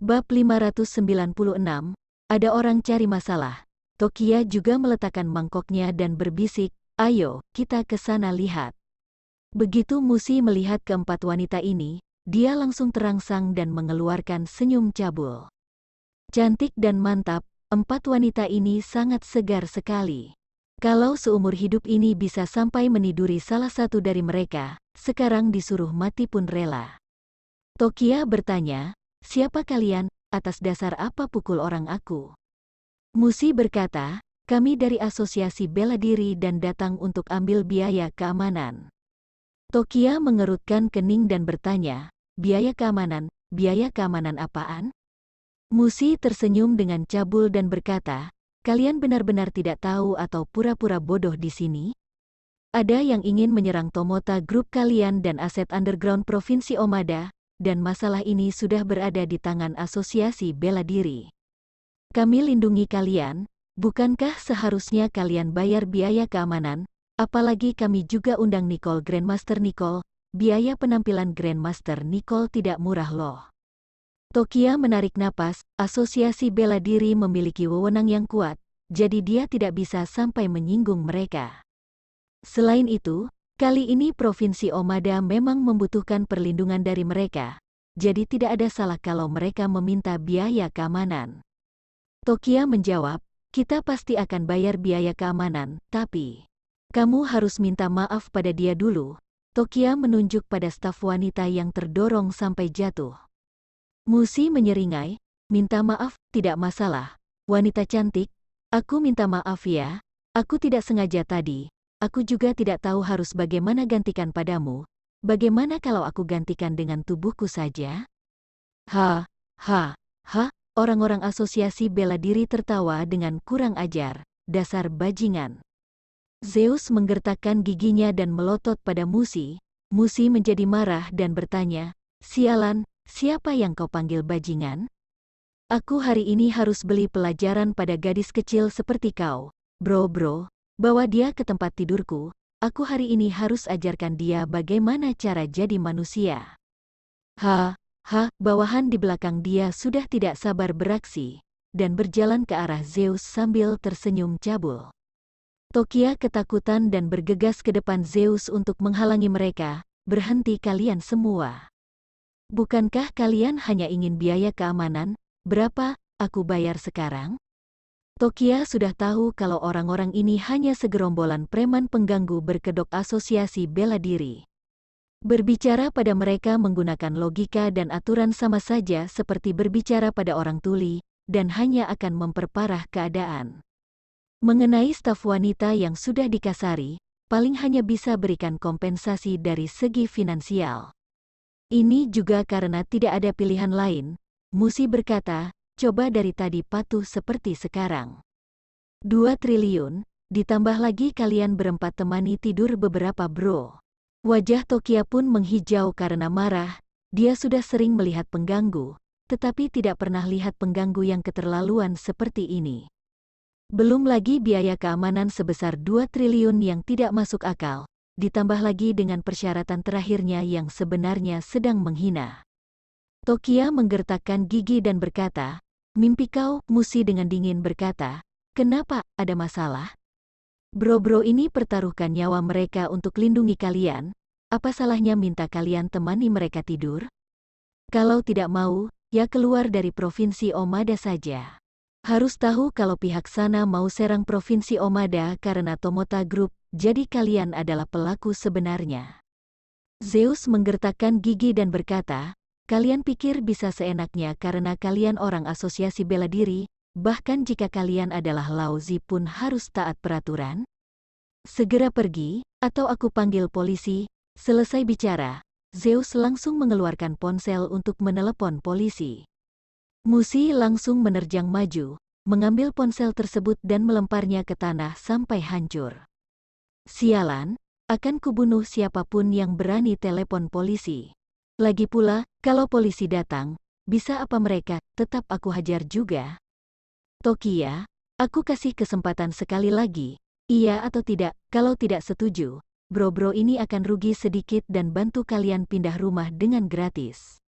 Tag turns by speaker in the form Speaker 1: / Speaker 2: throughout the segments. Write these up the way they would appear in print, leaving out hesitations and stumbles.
Speaker 1: Bab 596, ada orang cari masalah. Tokia juga meletakkan mangkoknya dan berbisik, ayo, kita ke sana lihat. Begitu Musi melihat keempat wanita ini, dia langsung terangsang dan mengeluarkan senyum cabul. Cantik dan mantap, empat wanita ini sangat segar sekali. Kalau seumur hidup ini bisa sampai meniduri salah satu dari mereka, sekarang disuruh mati pun rela. Tokia bertanya, siapa kalian, atas dasar apa pukul orang aku? Musi berkata, kami dari Asosiasi Bela Diri dan datang untuk ambil biaya keamanan. Tokia mengerutkan kening dan bertanya, biaya keamanan apaan? Musi tersenyum dengan cabul dan berkata, kalian benar-benar tidak tahu atau pura-pura bodoh di sini? Ada yang ingin menyerang Tomota Group kalian dan aset underground Provinsi Omada, dan masalah ini sudah berada di tangan Asosiasi Bela Diri. Kami lindungi kalian, bukankah seharusnya kalian bayar biaya keamanan? Apalagi kami juga undang Nicole Grandmaster Nicole, biaya penampilan Grandmaster Nicole tidak murah loh. Tokia menarik napas, Asosiasi Bela Diri memiliki wewenang yang kuat, jadi dia tidak bisa sampai menyinggung mereka. Selain itu, kali ini Provinsi Omada memang membutuhkan perlindungan dari mereka, jadi tidak ada salah kalau mereka meminta biaya keamanan. Tokia menjawab, kita pasti akan bayar biaya keamanan, tapi kamu harus minta maaf pada dia dulu. Tokia menunjuk pada staf wanita yang terdorong sampai jatuh. Musi menyeringai, minta maaf, tidak masalah. Wanita cantik, aku minta maaf ya, aku tidak sengaja tadi. Aku juga tidak tahu harus bagaimana gantikan padamu. Bagaimana kalau aku gantikan dengan tubuhku saja? Ha, orang-orang Asosiasi Bela Diri tertawa dengan kurang ajar, dasar bajingan. Zeus menggertakkan giginya dan melotot pada Musi. Musi menjadi marah dan bertanya, sialan, siapa yang kau panggil bajingan? Aku hari ini harus beli pelajaran pada gadis kecil seperti kau. Bro, bawa dia ke tempat tidurku, aku hari ini harus ajarkan dia bagaimana cara jadi manusia. Bawahan di belakang dia sudah tidak sabar beraksi, dan berjalan ke arah Zeus sambil tersenyum cabul. Tokia ketakutan dan bergegas ke depan Zeus untuk menghalangi mereka, berhenti kalian semua. Bukankah kalian hanya ingin biaya keamanan? Berapa aku bayar sekarang? Tokia sudah tahu kalau orang-orang ini hanya segerombolan preman pengganggu berkedok Asosiasi Bela Diri. Berbicara pada mereka menggunakan logika dan aturan sama saja seperti berbicara pada orang tuli, dan hanya akan memperparah keadaan. Mengenai staf wanita yang sudah dikasari, paling hanya bisa berikan kompensasi dari segi finansial. Ini juga karena tidak ada pilihan lain, Musi berkata, coba dari tadi patuh seperti sekarang. 2 triliun, ditambah lagi kalian berempat temani tidur beberapa bro. Wajah Tokia pun menghijau karena marah, dia sudah sering melihat pengganggu, tetapi tidak pernah lihat pengganggu yang keterlaluan seperti ini. Belum lagi biaya keamanan sebesar 2 triliun yang tidak masuk akal, ditambah lagi dengan persyaratan terakhirnya yang sebenarnya sedang menghina. Tokia menggertakkan gigi dan berkata, mimpi kau, Musi dengan dingin berkata, kenapa, ada masalah? Bro-bro ini pertaruhkan nyawa mereka untuk lindungi kalian, apa salahnya minta kalian temani mereka tidur? Kalau tidak mau, ya keluar dari Provinsi Omada saja. Harus tahu kalau pihak sana mau serang Provinsi Omada karena Tomota Group, jadi kalian adalah pelaku sebenarnya. Zeus menggertakkan gigi dan berkata, kalian pikir bisa seenaknya karena kalian orang Asosiasi Bela Diri, bahkan jika kalian adalah Lauzi pun harus taat peraturan? Segera pergi, atau aku panggil polisi. Selesai bicara, Zeus langsung mengeluarkan ponsel untuk menelepon polisi. Musi langsung menerjang maju, mengambil ponsel tersebut dan melemparnya ke tanah sampai hancur. Sialan, akan kubunuh siapapun yang berani telepon polisi. Lagi pula, kalau polisi datang, bisa apa mereka, tetap aku hajar juga. Tokia, aku kasih kesempatan sekali lagi, iya atau tidak, kalau tidak setuju, bro-bro ini akan rugi sedikit dan bantu kalian pindah rumah dengan gratis.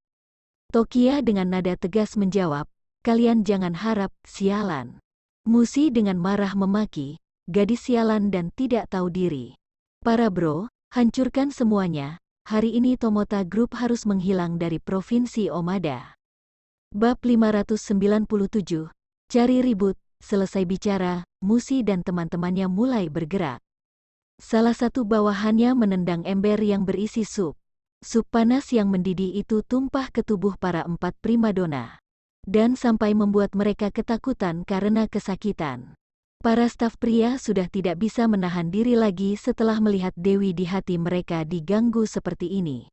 Speaker 1: Tokia dengan nada tegas menjawab, kalian jangan harap, sialan. Musi dengan marah memaki, gadis sialan dan tidak tahu diri. Para bro, hancurkan semuanya, hari ini Tomota Group harus menghilang dari Provinsi Omada. Bab 597, cari ribut, selesai bicara, Musi dan teman-temannya mulai bergerak. Salah satu bawahannya menendang ember yang berisi sup. Sup panas yang mendidih itu tumpah ke tubuh para 4 primadona. Dan sampai membuat mereka ketakutan karena kesakitan. Para staf pria sudah tidak bisa menahan diri lagi setelah melihat Dewi di hati mereka diganggu seperti ini.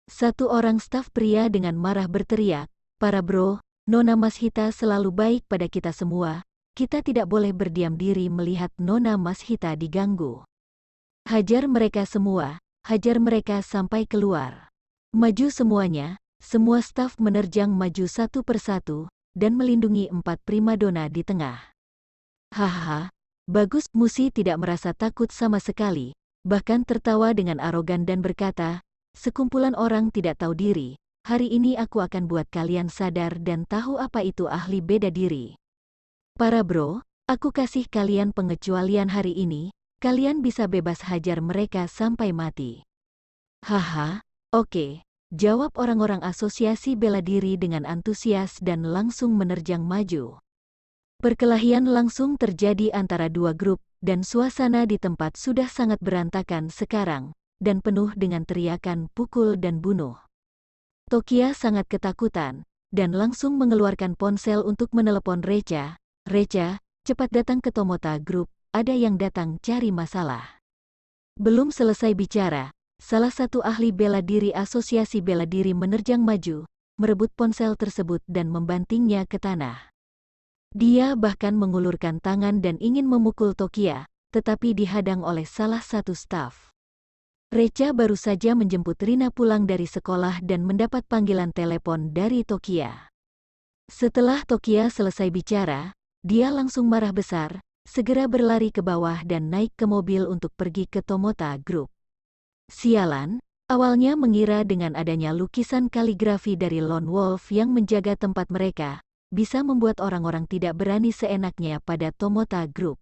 Speaker 1: Satu orang staf pria dengan marah berteriak, para bro, Nona Mashita selalu baik pada kita semua, kita tidak boleh berdiam diri melihat Nona Mashita diganggu. Hajar mereka semua. Hajar mereka sampai keluar. Maju semuanya, semua staf menerjang maju satu persatu, dan melindungi 4 primadona di tengah. Hahaha, bagus. Musi tidak merasa takut sama sekali, bahkan tertawa dengan arogan dan berkata, sekumpulan orang tidak tahu diri, hari ini aku akan buat kalian sadar dan tahu apa itu ahli beda diri. Para bro, aku kasih kalian pengecualian hari ini. Kalian bisa bebas hajar mereka sampai mati. Haha, oke, jawab orang-orang asosiasi bela diri dengan antusias dan langsung menerjang maju. Perkelahian langsung terjadi antara dua grup, dan suasana di tempat sudah sangat berantakan sekarang, dan penuh dengan teriakan pukul dan bunuh. Tokia sangat ketakutan, dan langsung mengeluarkan ponsel untuk menelepon Recha. Recha, cepat datang ke Tomota Group. Ada yang datang cari masalah. Belum selesai bicara, salah satu ahli bela diri asosiasi bela diri menerjang maju, merebut ponsel tersebut dan membantingnya ke tanah. Dia bahkan mengulurkan tangan dan ingin memukul Tokia, tetapi dihadang oleh salah satu staf. Recha baru saja menjemput Rina pulang dari sekolah dan mendapat panggilan telepon dari Tokia. Setelah Tokia selesai bicara, dia langsung marah besar, segera berlari ke bawah dan naik ke mobil untuk pergi ke Tomota Group. Sialan, awalnya mengira dengan adanya lukisan kaligrafi dari Lone Wolf yang menjaga tempat mereka, bisa membuat orang-orang tidak berani seenaknya pada Tomota Group.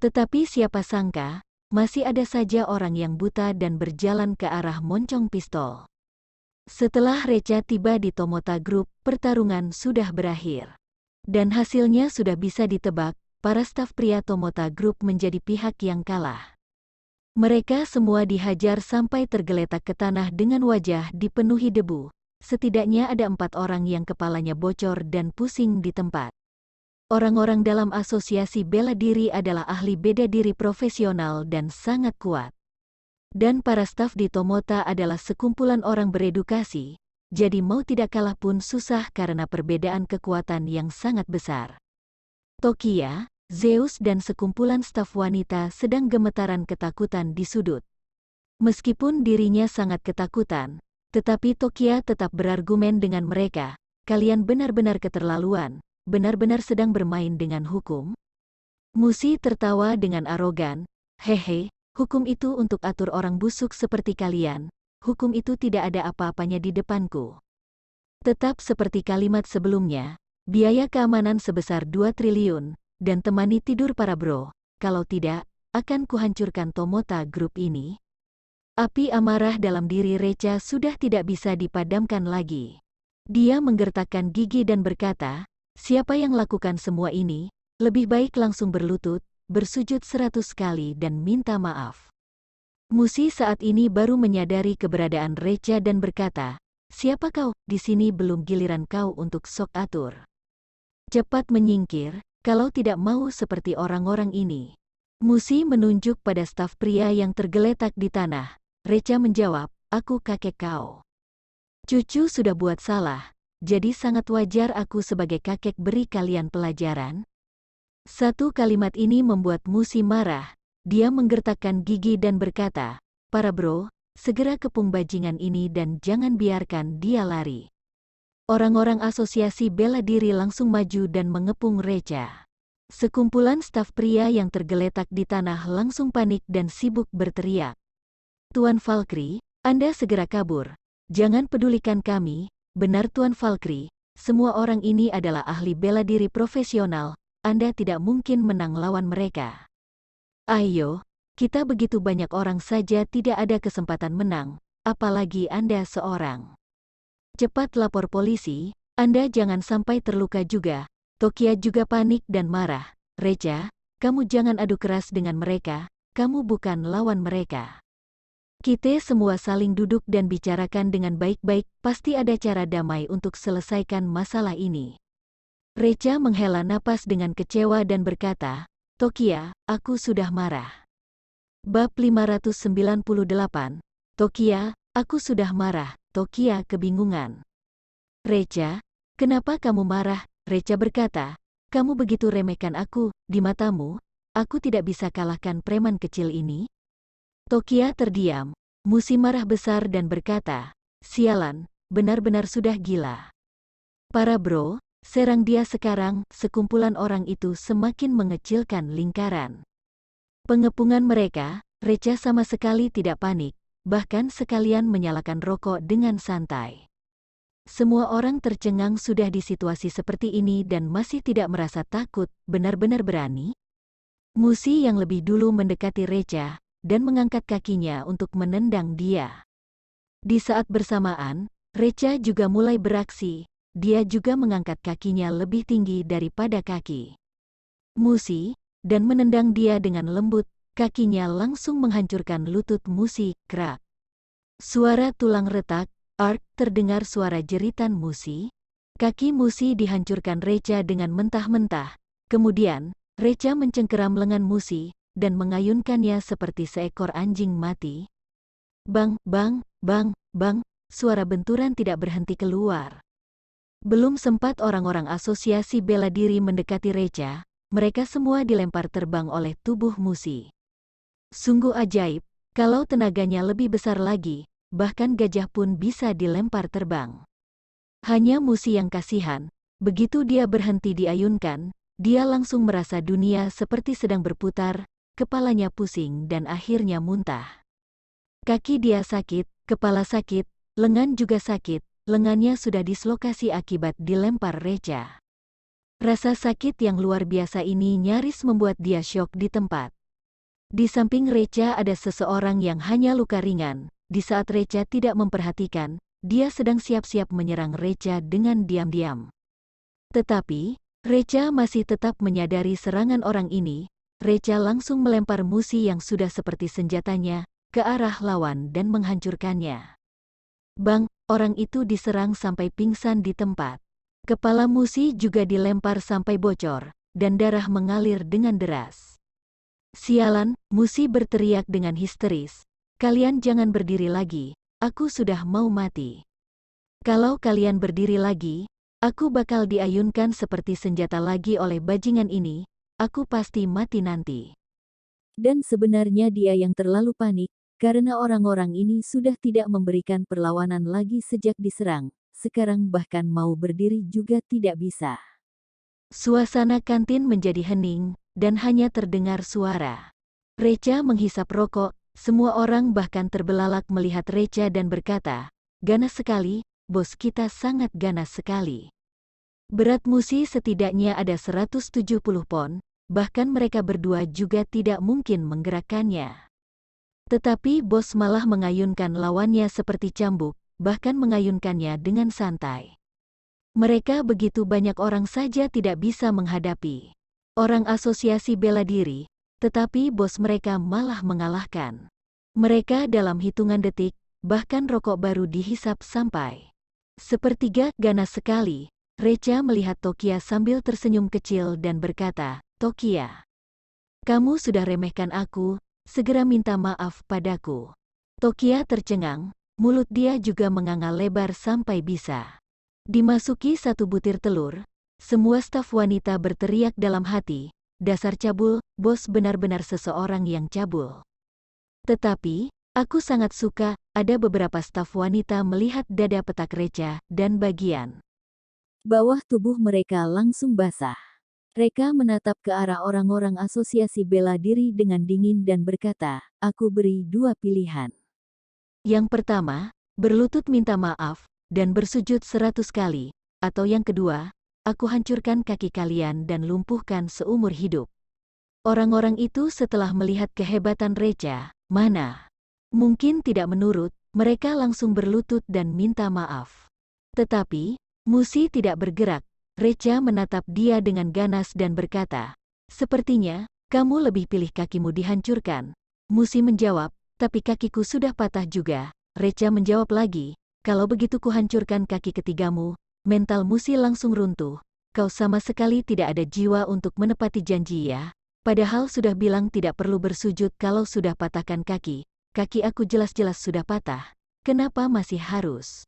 Speaker 1: Tetapi siapa sangka, masih ada saja orang yang buta dan berjalan ke arah moncong pistol. Setelah Recha tiba di Tomota Group, pertarungan sudah berakhir. Dan hasilnya sudah bisa ditebak, para staf pria Tomota Group menjadi pihak yang kalah. Mereka semua dihajar sampai tergeletak ke tanah dengan wajah dipenuhi debu. Setidaknya ada 4 orang yang kepalanya bocor dan pusing di tempat. Orang-orang dalam asosiasi bela diri adalah ahli beda diri profesional dan sangat kuat. Dan para staf di Tomota adalah sekumpulan orang beredukasi, jadi mau tidak kalah pun susah karena perbedaan kekuatan yang sangat besar. Tokia, Zeus dan sekumpulan staf wanita sedang gemetaran ketakutan di sudut. Meskipun dirinya sangat ketakutan, tetapi Tokia tetap berargumen dengan mereka, kalian benar-benar keterlaluan, benar-benar sedang bermain dengan hukum. Musi tertawa dengan arogan, hehe, hukum itu untuk atur orang busuk seperti kalian, hukum itu tidak ada apa-apanya di depanku. Tetap seperti kalimat sebelumnya, biaya keamanan sebesar 2 triliun, dan temani tidur para bro, kalau tidak, akan kuhancurkan Tomota Group ini. Api amarah dalam diri Recha sudah tidak bisa dipadamkan lagi. Dia menggertakkan gigi dan berkata, siapa yang lakukan semua ini, lebih baik langsung berlutut, bersujud 100 kali dan minta maaf. Musi saat ini baru menyadari keberadaan Recha dan berkata, siapa kau, di sini belum giliran kau untuk sok atur. Cepat menyingkir, kalau tidak mau seperti orang-orang ini. Musi menunjuk pada staf pria yang tergeletak di tanah. Recha menjawab, aku kakek kau. Cucu sudah buat salah, jadi sangat wajar aku sebagai kakek beri kalian pelajaran. Satu kalimat ini membuat Musi marah. Dia menggertakkan gigi dan berkata, para bro, segera kepung bajingan ini dan jangan biarkan dia lari. Orang-orang asosiasi bela diri langsung maju dan mengepung Recha. Sekumpulan staf pria yang tergeletak di tanah langsung panik dan sibuk berteriak. Tuan Valkyrie, Anda segera kabur. Jangan pedulikan kami, benar Tuan Valkyrie, semua orang ini adalah ahli bela diri profesional, Anda tidak mungkin menang lawan mereka. Ayo, kita begitu banyak orang saja tidak ada kesempatan menang, apalagi Anda seorang. Cepat lapor polisi, Anda jangan sampai terluka juga. Tokia juga panik dan marah. Recha, kamu jangan adu keras dengan mereka, kamu bukan lawan mereka. Kita semua saling duduk dan bicarakan dengan baik-baik, pasti ada cara damai untuk selesaikan masalah ini. Recha menghela napas dengan kecewa dan berkata, Tokia, aku sudah marah. Bab 598, Tokia, aku sudah marah. Tokia kebingungan. Recha, kenapa kamu marah? Recha berkata, kamu begitu remehkan aku, di matamu, aku tidak bisa kalahkan preman kecil ini. Tokia terdiam, Musi marah besar dan berkata, sialan, benar-benar sudah gila. Para bro, serang dia sekarang, sekumpulan orang itu semakin mengecilkan lingkaran. Pengepungan mereka, Recha sama sekali tidak panik, bahkan sekalian menyalakan rokok dengan santai. Semua orang tercengang sudah di situasi seperti ini dan masih tidak merasa takut, benar-benar berani. Musi yang lebih dulu mendekati Recha, dan mengangkat kakinya untuk menendang dia. Di saat bersamaan, Recha juga mulai beraksi, dia juga mengangkat kakinya lebih tinggi daripada kaki Musi, dan menendang dia dengan lembut, kakinya langsung menghancurkan lutut Musi, krak. Suara tulang retak, ark, terdengar suara jeritan Musi. Kaki Musi dihancurkan Recha dengan mentah-mentah. Kemudian, Recha mencengkeram lengan Musi, dan mengayunkannya seperti seekor anjing mati. Bang, bang, bang, bang, suara benturan tidak berhenti keluar. Belum sempat orang-orang asosiasi bela diri mendekati Recha, mereka semua dilempar terbang oleh tubuh Musi. Sungguh ajaib, kalau tenaganya lebih besar lagi, bahkan gajah pun bisa dilempar terbang. Hanya Musi yang kasihan, begitu dia berhenti diayunkan, dia langsung merasa dunia seperti sedang berputar, kepalanya pusing dan akhirnya muntah. Kaki dia sakit, kepala sakit, lengan juga sakit, lengannya sudah dislokasi akibat dilempar Recha. Rasa sakit yang luar biasa ini nyaris membuat dia syok di tempat. Di samping Recha ada seseorang yang hanya luka ringan. Di saat Recha tidak memperhatikan, dia sedang siap-siap menyerang Recha dengan diam-diam. Tetapi, Recha masih tetap menyadari serangan orang ini. Recha langsung melempar Musi yang sudah seperti senjatanya, ke arah lawan dan menghancurkannya. Bang, orang itu diserang sampai pingsan di tempat. Kepala Musi juga dilempar sampai bocor, dan darah mengalir dengan deras. Sialan, Musi berteriak dengan histeris. Kalian jangan berdiri lagi, aku sudah mau mati. Kalau kalian berdiri lagi, aku bakal diayunkan seperti senjata lagi oleh bajingan ini, aku pasti mati nanti. Dan sebenarnya dia yang terlalu panik, karena orang-orang ini sudah tidak memberikan perlawanan lagi sejak diserang, sekarang bahkan mau berdiri juga tidak bisa. Suasana kantin menjadi hening, dan hanya terdengar suara. Recha menghisap rokok. Semua orang bahkan terbelalak melihat Recha dan berkata, ganas sekali, bos kita sangat ganas sekali. Berat Musi setidaknya ada 170 pon, bahkan mereka berdua juga tidak mungkin menggerakkannya. Tetapi bos malah mengayunkan lawannya seperti cambuk, bahkan mengayunkannya dengan santai. Mereka begitu banyak orang saja tidak bisa menghadapi orang asosiasi bela diri, tetapi bos mereka malah mengalahkan mereka dalam hitungan detik, bahkan rokok baru dihisap sampai sepertiga. Ganas sekali, Recha melihat Tokia sambil tersenyum kecil dan berkata, Tokia, kamu sudah remehkan aku, segera minta maaf padaku. Tokia tercengang, mulut dia juga menganga lebar sampai bisa dimasuki satu butir telur. Semua staf wanita berteriak dalam hati, dasar cabul, bos benar-benar seseorang yang cabul. Tetapi, aku sangat suka, ada beberapa staf wanita melihat dada petak Recha dan bagian bawah tubuh mereka langsung basah. Mereka menatap ke arah orang-orang asosiasi bela diri dengan dingin dan berkata, aku beri dua pilihan. Yang pertama, berlutut minta maaf, dan bersujud 100 kali. Atau yang kedua, aku hancurkan kaki kalian dan lumpuhkan seumur hidup. Orang-orang itu setelah melihat kehebatan Reca, mana mungkin tidak menurut, mereka langsung berlutut dan minta maaf. Tetapi, Musi tidak bergerak. Reca menatap dia dengan ganas dan berkata, "Sepertinya, kamu lebih pilih kakimu dihancurkan." Musi menjawab, "Tapi kakiku sudah patah juga." Reca menjawab lagi, "Kalau begitu kuhancurkan kaki ketigamu." Mental Musi langsung runtuh. "Kau sama sekali tidak ada jiwa untuk menepati janji ya. Padahal sudah bilang tidak perlu bersujud kalau sudah patahkan kaki. Kaki aku jelas-jelas sudah patah. Kenapa masih harus